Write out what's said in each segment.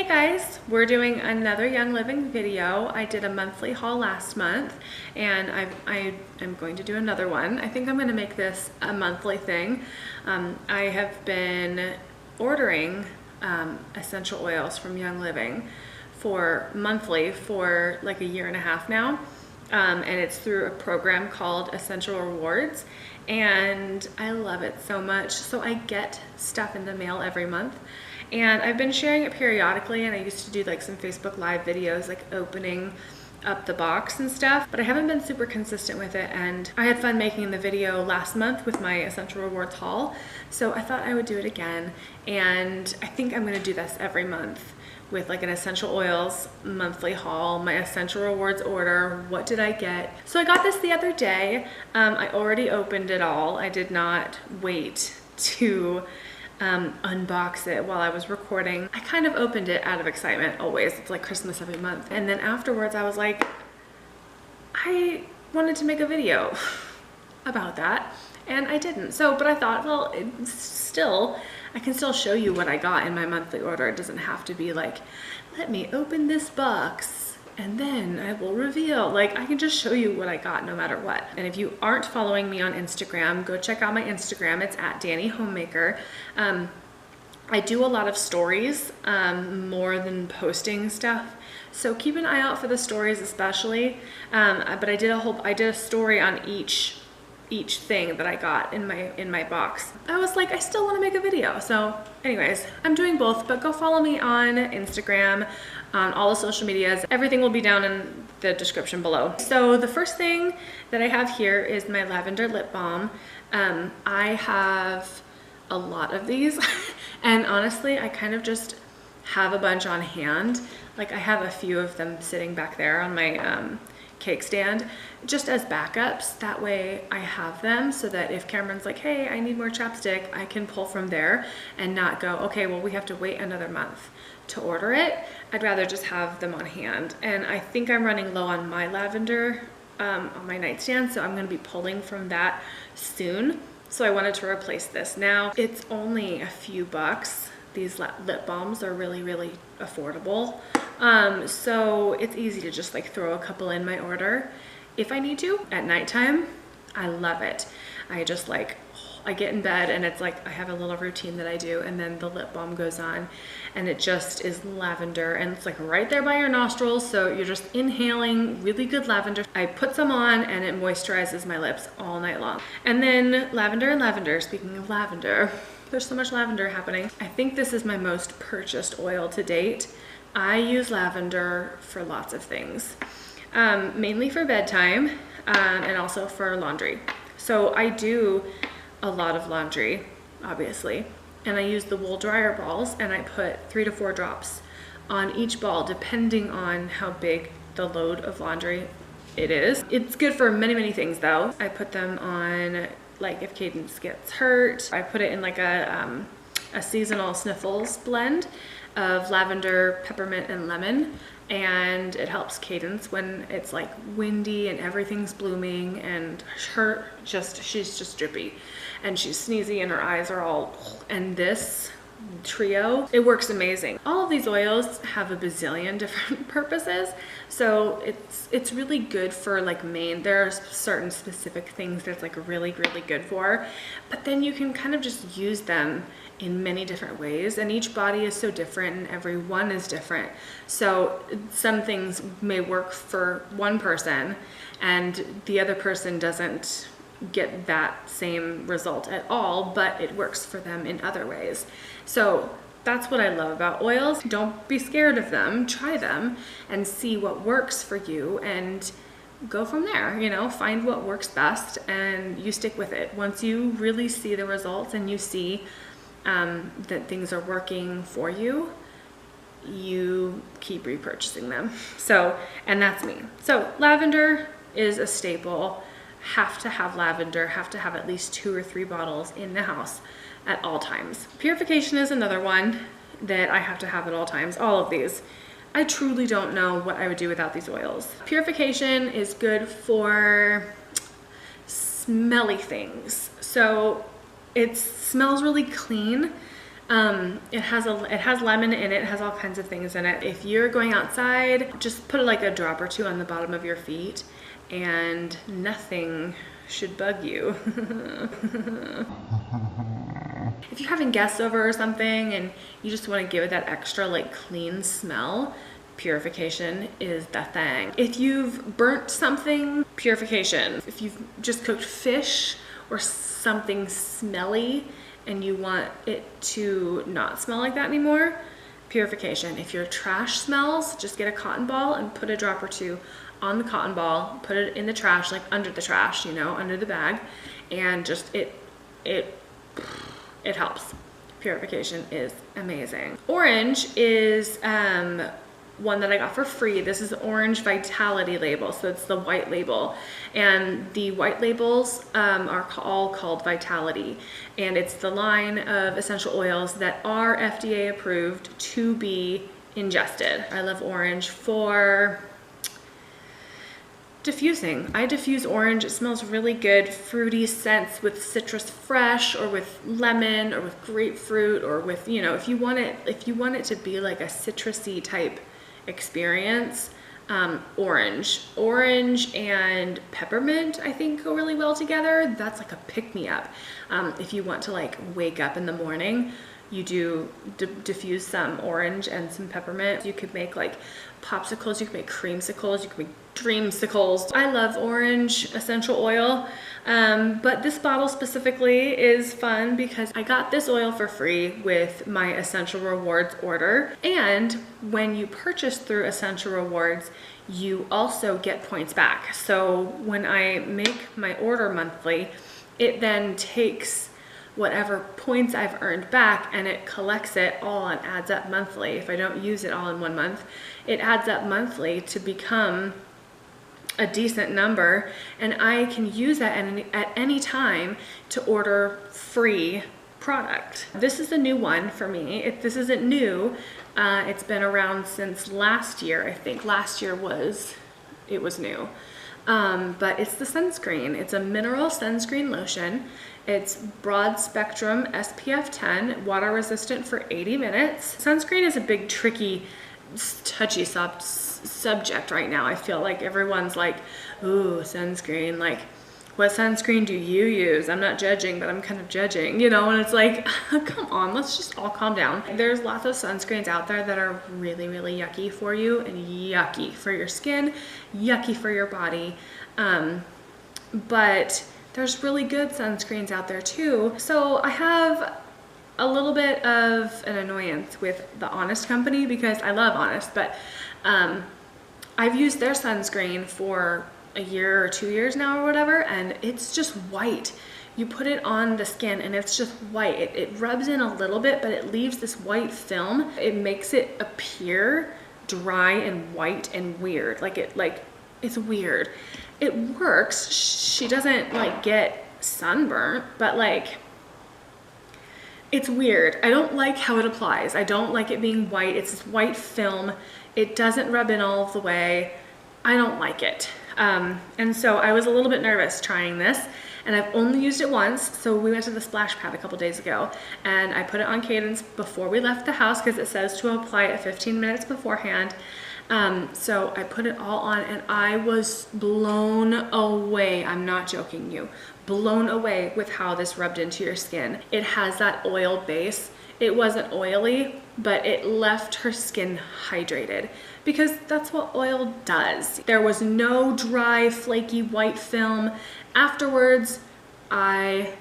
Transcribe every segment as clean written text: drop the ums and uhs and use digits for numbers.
Hey guys, we're doing another Young Living video. I did a monthly haul last month and I am going to do another one. I think I'm going to make this a monthly thing. I have been ordering essential oils from Young Living for monthly for like a year and a half now. And it's through a program called Essential Rewards, and I love it so much. So I get stuff in the mail every month, and I've been sharing it periodically, and I used to do like some Facebook Live videos like opening up the box and stuff, but I haven't been super consistent with it, and I had fun making the video last month with my Essential Rewards haul, so I thought I would do it again. And I think I'm going to do this every month with like an essential oils monthly haul, my Essential Rewards order, what did I get. So I got this the other day. I already opened it all. I did not wait to unbox it while I was recording. I kind of opened it out of excitement always. It's like Christmas every month. And then afterwards I was like, I wanted to make a video about that, and I didn't. So, but I thought, well, I can still show you what I got in my monthly order. It doesn't have to be like, let me open this box and then I will reveal. Like, I can just show you what I got no matter what. And if you aren't following me on Instagram, go check out my Instagram. It's at Dani Homemaker. I do a lot of stories more than posting stuff, so keep an eye out for the stories especially. But I did a story on each thing that I got in my box. I was like, I still want to make a video. So anyways, I'm doing both, but go follow me on Instagram, on all the social medias. Everything will be down in the description below. So the first thing that I have here is my lavender lip balm. I have a lot of these and honestly, I kind of just have a bunch on hand. Like, I have a few of them sitting back there on my cake stand just as backups. That way I have them so that if Cameron's like, hey, I need more chapstick, I can pull from there and not go, okay, well, we have to wait another month to order it. I'd rather just have them on hand. And I think I'm running low on my lavender on my nightstand, so I'm going to be pulling from that soon. So I wanted to replace this. Now it's only a few bucks. These lip balms are really, really affordable. So it's easy to just like throw a couple in my order if I need to at nighttime. I love it. I just like, I get in bed and it's like, I have a little routine that I do, and then the lip balm goes on and it just is lavender, and it's like right there by your nostrils. So you're just inhaling really good lavender. I put some on and it moisturizes my lips all night long. And then lavender, speaking of lavender, there's so much lavender happening. I think this is my most purchased oil to date. I use lavender for lots of things, mainly for bedtime and also for laundry. So I do a lot of laundry, obviously, and I use the wool dryer balls, and I put 3 to 4 drops on each ball depending on how big the load of laundry it is. It's good for many, many things though. I put them on, like if Cadence gets hurt, I put it in like a seasonal sniffles blend of lavender, peppermint, and lemon, and it helps Cadence when it's like windy and everything's blooming, and she's just drippy and she's sneezy and her eyes are all, and this trio, it works amazing. All of these oils have a bazillion different purposes, so it's really good for like there are certain specific things that's like really, really good for, but then you can kind of just use them in many different ways, and each body is so different and every one is different. So some things may work for one person and the other person doesn't get that same result at all, but it works for them in other ways. So that's what I love about oils. Don't be scared of them. Try them and see what works for you and go from there. You know, find what works best and you stick with it. Once you really see the results and you see that things are working for you, you keep repurchasing them. So, and that's me. So lavender is a staple. Have to have lavender, have to have at least 2 or 3 bottles in the house at all times. Purification is another one that I have to have at all times. All of these. I truly don't know what I would do without these oils. Purification is good for smelly things. So it smells really clean. It has lemon in it. It has all kinds of things in it. If you're going outside, just put like a drop or two on the bottom of your feet and nothing should bug you. If you're having guests over or something and you just want to give it that extra like clean smell, purification is the thing. If you've burnt something, purification. If you've just cooked fish or something smelly and you want it to not smell like that anymore, purification. If your trash smells, just get a cotton ball and put a drop or two on the cotton ball, put it in the trash, like under the trash, you know, under the bag, and just it helps. Purification is amazing. Orange is one that I got for free. This is Orange Vitality label, so it's the white label, and the white labels are all called Vitality, and it's the line of essential oils that are FDA approved to be ingested. I love orange for diffusing. I diffuse orange. It smells really good, fruity scents with citrus fresh or with lemon or with grapefruit or with, you know, if you want it to be like a citrusy type experience, orange and peppermint I think go really well together. That's like a pick-me-up. If you want to like wake up in the morning, you do diffuse some orange and some peppermint. You could make like popsicles, you could make creamsicles, you could make dreamsicles. I love orange essential oil, but this bottle specifically is fun because I got this oil for free with my Essential Rewards order, and when you purchase through Essential Rewards, you also get points back. So when I make my order monthly, it then takes whatever points I've earned back and it collects it all and adds up monthly. If I don't use it all in 1 month, it adds up monthly to become a decent number, and I can use that at any time to order free product. This is a new one for me. This isn't new. It's been around since last year. I think last year it was new. But it's the sunscreen. It's a mineral sunscreen lotion. It's broad spectrum SPF 10, water resistant for 80 minutes. Sunscreen is a big, tricky, touchy subject right now. I feel like everyone's like, ooh, sunscreen. Like, what sunscreen do you use? I'm not judging, but I'm kind of judging, you know, and it's like, come on, let's just all calm down. There's lots of sunscreens out there that are really, really yucky for you and yucky for your skin, yucky for your body. But there's really good sunscreens out there too. So I have a little bit of an annoyance with the Honest company because I love Honest, but I've used their sunscreen for a year or 2 years now or whatever, and it's just white. You put it on the skin and it's just white. It rubs in a little bit, but it leaves this white film. It makes it appear dry and white and weird. It's weird. It works. She doesn't like get sunburnt, but like, it's weird. I don't like how it applies. I don't like it being white. It's this white film. It doesn't rub in all of the way. I don't like it. And so I was a little bit nervous trying this, and I've only used it once. So we went to the splash pad a couple days ago and I put it on cadence before we left the house because it says to apply it 15 minutes beforehand. So I put it all on and I was blown away. I'm not joking you. Blown away with how this rubbed into your skin. It has that oil base. It wasn't oily, but it left her skin hydrated because that's what oil does. There was no dry, flaky white film. Afterwards, I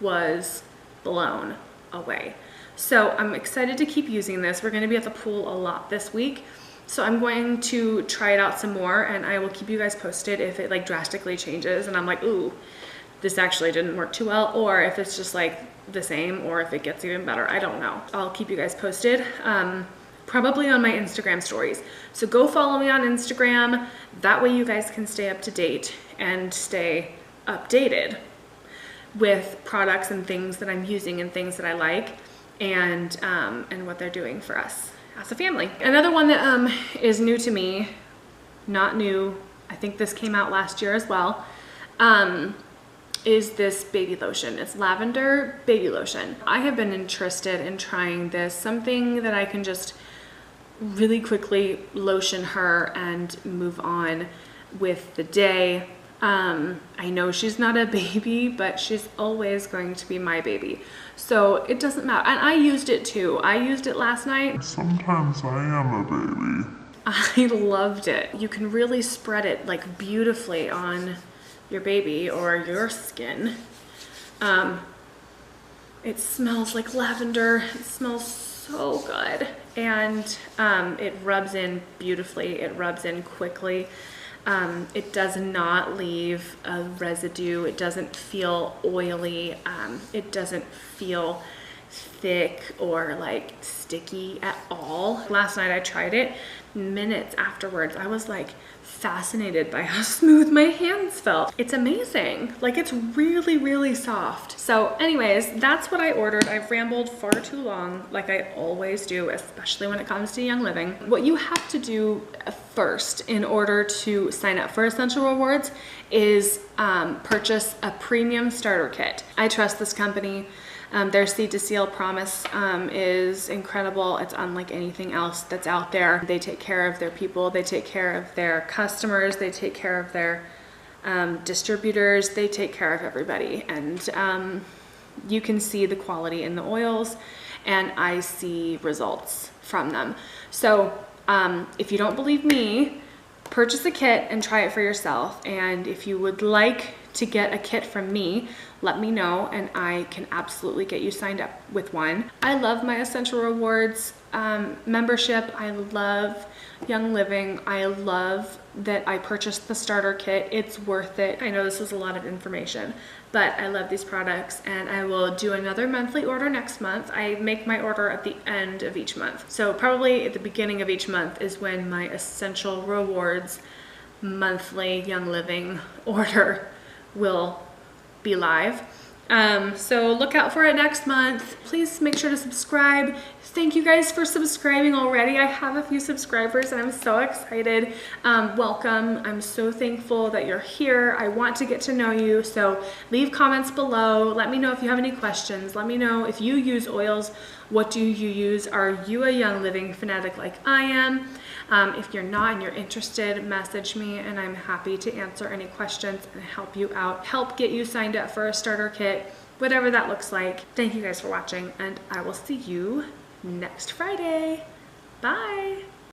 was blown away. So I'm excited to keep using this. We're gonna be at the pool a lot this week. So I'm going to try it out some more and I will keep you guys posted if it like drastically changes and I'm like, ooh, this actually didn't work too well, or if it's just like the same, or if it gets even better. I don't know. I'll keep you guys posted, probably on my Instagram stories. So go follow me on Instagram. That way you guys can stay up to date and stay updated with products and things that I'm using and things that I like, and what they're doing for us as a family. Another one that is new to me, not new, I think this came out last year as well, is this baby lotion. It's lavender baby lotion. I have been interested in trying this, something that I can just really quickly lotion her and move on with the day. I know she's not a baby, but she's always going to be my baby. So it doesn't matter. And I used it too. I used it last night. Sometimes I am a baby. I loved it. You can really spread it like beautifully on your baby or your skin. It smells like lavender. It smells so good. And it rubs in beautifully. It rubs in quickly. It does not leave a residue. It doesn't feel oily. It doesn't feel thick or like sticky at all. Last night I tried it. Minutes afterwards, I was like fascinated by how smooth my hands felt. It's amazing. Like, it's really, really soft. So anyways, that's what I ordered. I've rambled far too long, like I always do, especially when it comes to Young Living. What you have to do first in order to sign up for Essential Rewards is purchase a premium starter kit. I trust this company. Their seed to seal promise is incredible. It's unlike anything else that's out there. They take care of their people. They take care of their customers. They take care of their distributors. They take care of everybody. And you can see the quality in the oils, and I see results from them. So if you don't believe me, purchase a kit and try it for yourself. And if you would like to get a kit from me, let me know and I can absolutely get you signed up with one. I love my Essential Rewards membership. I love Young Living. I love that I purchased the starter kit. It's worth it. I know this is a lot of information, but I love these products, and I will do another monthly order next month. I make my order at the end of each month. So probably at the beginning of each month is when my Essential Rewards monthly Young Living order will be live. So look out for it next month. Please make sure to subscribe. Thank you guys for subscribing already. I have a few subscribers and I'm so excited. Welcome. I'm so thankful that you're here. I want to get to know you. So leave comments below. Let me know if you have any questions. Let me know if you use oils. What do you use? Are you a Young Living fanatic like I am? If you're not and you're interested, message me and I'm happy to answer any questions and help you out, help get you signed up for a starter kit, whatever that looks like. Thank you guys for watching, and I will see you next Friday. Bye.